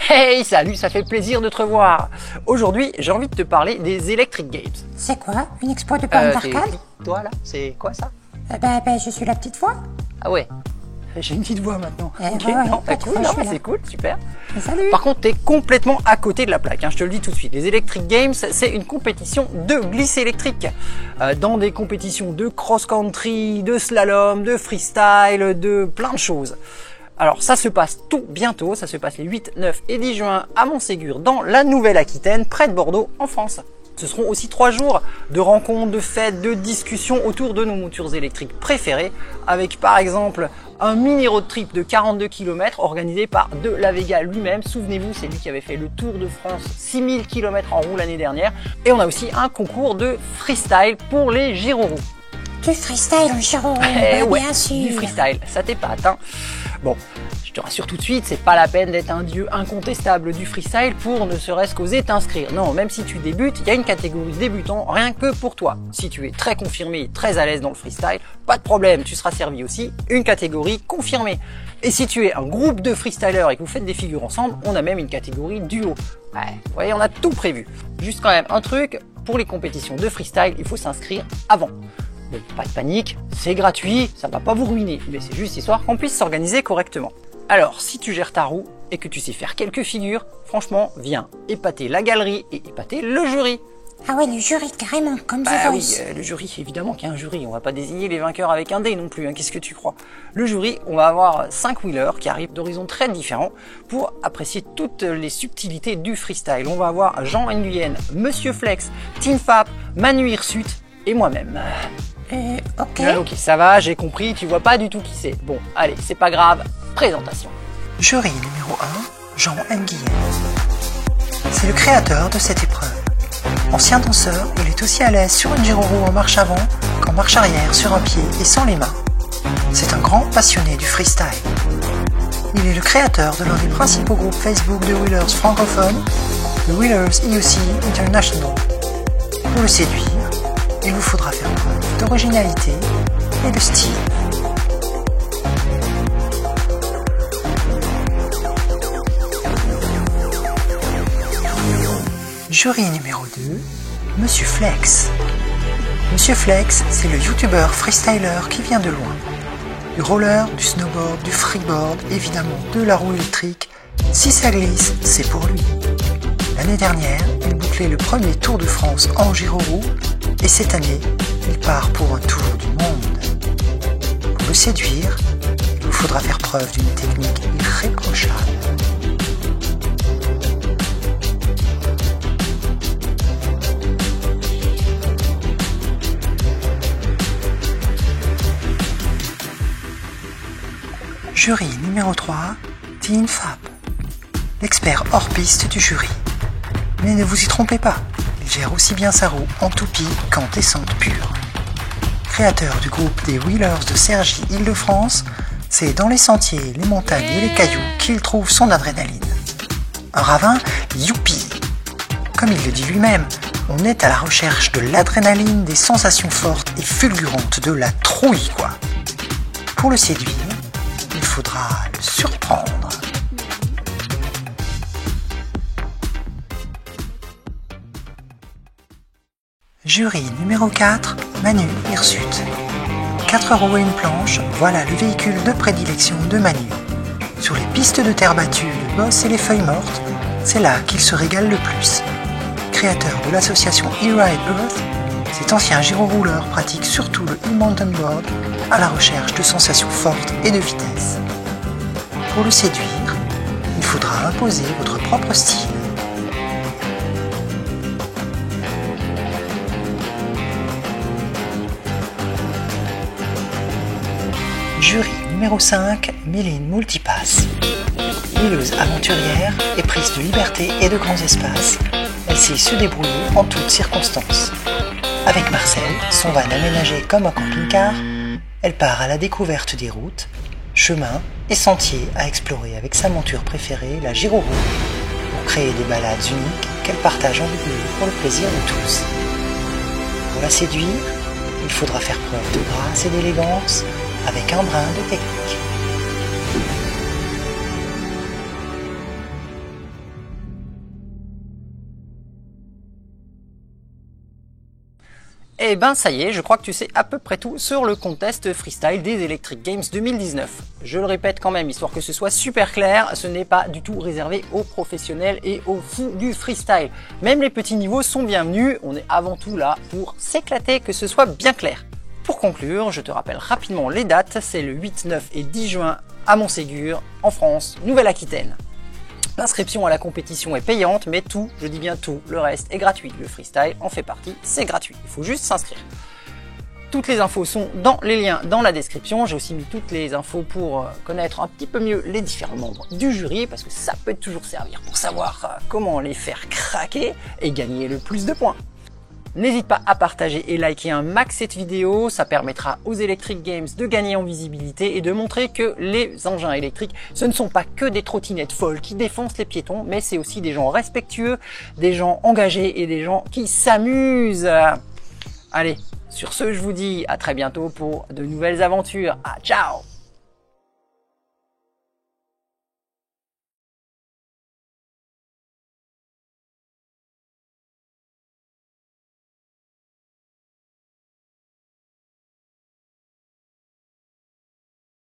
Hey, salut, ça fait plaisir de te revoir. Aujourd'hui, j'ai envie de te parler des Electric Games. C'est quoi? Une expo de borne d'arcade? Toi là, c'est quoi ça? Je suis la petite voix. Ah ouais, j'ai une petite voix maintenant. Ok, ouais, non, pas de cool, fois, non, je suis c'est là. cool, super. Salut. Par contre, t'es complètement à côté de la plaque, hein, je te le dis tout de suite. Les Electric Games, c'est une compétition de glisse électrique. Dans des compétitions de cross-country, de slalom, de freestyle, de plein de choses. Alors ça se passe tout bientôt, ça se passe les 8, 9 et 10 juin à Montségur dans la Nouvelle-Aquitaine, près de Bordeaux, en France. Ce seront aussi 3 jours de rencontres, de fêtes, de discussions autour de nos montures électriques préférées, avec par exemple un mini road trip de 42 km organisé par De La Vega lui-même. Souvenez-vous, c'est lui qui avait fait le Tour de France 6000 km en roue l'année dernière. Et on a aussi un concours de freestyle pour les gyroroues. Du freestyle en gyro, Ouais, bien sûr. du freestyle, ça t'épate, hein. Bon, je te rassure tout de suite, c'est pas la peine d'être un dieu incontestable du freestyle pour ne serait-ce qu'oser t'inscrire. Non, même si tu débutes, il y a une catégorie débutant rien que pour toi. Si tu es très confirmé, très à l'aise dans le freestyle, pas de problème, tu seras servi aussi une catégorie confirmée. Et si tu es un groupe de freestylers et que vous faites des figures ensemble, on a même une catégorie duo. Ouais, vous voyez, on a tout prévu. Juste quand même un truc, pour les compétitions de freestyle, il faut s'inscrire avant. Bon, pas de panique, c'est gratuit, ça va pas vous ruiner, mais c'est juste histoire qu'on puisse s'organiser correctement. Alors, si tu gères ta roue et que tu sais faire quelques figures, franchement, viens épater la galerie et épater le jury. Ah ouais, le jury, carrément, comme The Bah Voice. oui, le jury, évidemment qu'il y a un jury, on va pas désigner les vainqueurs avec un dé non plus, hein, qu'est-ce que tu crois? Le jury, on va avoir 5 wheelers qui arrivent d'horizons très différents pour apprécier toutes les subtilités du freestyle. On va avoir Jean Nguyen, Monsieur Flex, Team Fap, Manu Hirsute et moi-même. Ok. Ok, ça va, j'ai compris, tu vois pas du tout qui c'est. Bon, allez, c'est pas grave, présentation. Jury numéro 1, Jean Nguyen. C'est le créateur de cette épreuve. Ancien danseur, il est aussi à l'aise sur une gyro-roue en marche avant qu'en marche arrière sur un pied et sans les mains. C'est un grand passionné du freestyle. Il est le créateur de l'un des principaux groupes Facebook de wheelers francophones, le Wheelers EUC International. Pour le séduire, il vous faudra faire preuve d'originalité et de style. Jury numéro 2, Monsieur Flex. Monsieur Flex, c'est le youtubeur freestyler qui vient de loin. Du roller, du snowboard, du freeboard, évidemment de la roue électrique. Si ça glisse, c'est pour lui. L'année dernière, il bouclait le premier Tour de France en gyro-roue et cette année, il part pour un tour du monde. Pour le séduire, il vous faudra faire preuve d'une technique irréprochable. Jury numéro 3, Team Fap. L'expert hors piste du jury. Mais ne vous y trompez pas, il gère aussi bien sa roue en toupie qu'en descente pure. Créateur du groupe des Wheelers de Cergy Île-de-France, c'est dans les sentiers, les montagnes et les cailloux qu'il trouve son adrénaline. Un ravin, youpi! Comme il le dit lui-même, on est à la recherche de l'adrénaline, des sensations fortes et fulgurantes, de la trouille quoi. Pour le séduire, il faudra le surprendre. Jury numéro 4, Manu Hirsute. 4 roues et une planche, voilà le véhicule de prédilection de Manu. Sur les pistes de terre battue, le boss et les feuilles mortes, c'est là qu'il se régale le plus. Créateur de l'association E-Ride Earth, cet ancien gyro-rouleur pratique surtout le e-mountain board à la recherche de sensations fortes et de vitesse. Pour le séduire, il faudra imposer votre propre style. Jury numéro 5, Méline Multipass. Wheeleuse aventurière, éprise de liberté et de grands espaces, elle sait se débrouiller en toutes circonstances. Avec Marcel, son van aménagé comme un camping-car, elle part à la découverte des routes, chemins et sentiers à explorer avec sa monture préférée, la gyro-roue, pour créer des balades uniques qu'elle partage en double pour le plaisir de tous. Pour la séduire, il faudra faire preuve de grâce et d'élégance avec un brin de technique. Eh ben ça y est, je crois que tu sais à peu près tout sur le contest freestyle des Electric Games 2019. Je le répète quand même, histoire que ce soit super clair, ce n'est pas du tout réservé aux professionnels et aux fous du freestyle. Même les petits niveaux sont bienvenus, on est avant tout là pour s'éclater, que ce soit bien clair. Pour conclure, je te rappelle rapidement les dates, c'est le 8, 9 et 10 juin à Montségur, en France, Nouvelle-Aquitaine. L'inscription à la compétition est payante, mais tout, je dis bien tout, le reste est gratuit. Le freestyle en fait partie, c'est gratuit. Il faut juste s'inscrire. Toutes les infos sont dans les liens dans la description. J'ai aussi mis toutes les infos pour connaître un petit peu mieux les différents membres du jury, parce que ça peut toujours servir pour savoir comment les faire craquer et gagner le plus de points. N'hésite pas à partager et liker un max cette vidéo, ça permettra aux Electric Games de gagner en visibilité et de montrer que les engins électriques, ce ne sont pas que des trottinettes folles qui défoncent les piétons, mais c'est aussi des gens respectueux, des gens engagés et des gens qui s'amusent. Allez, sur ce, je vous dis à très bientôt pour de nouvelles aventures. Ciao!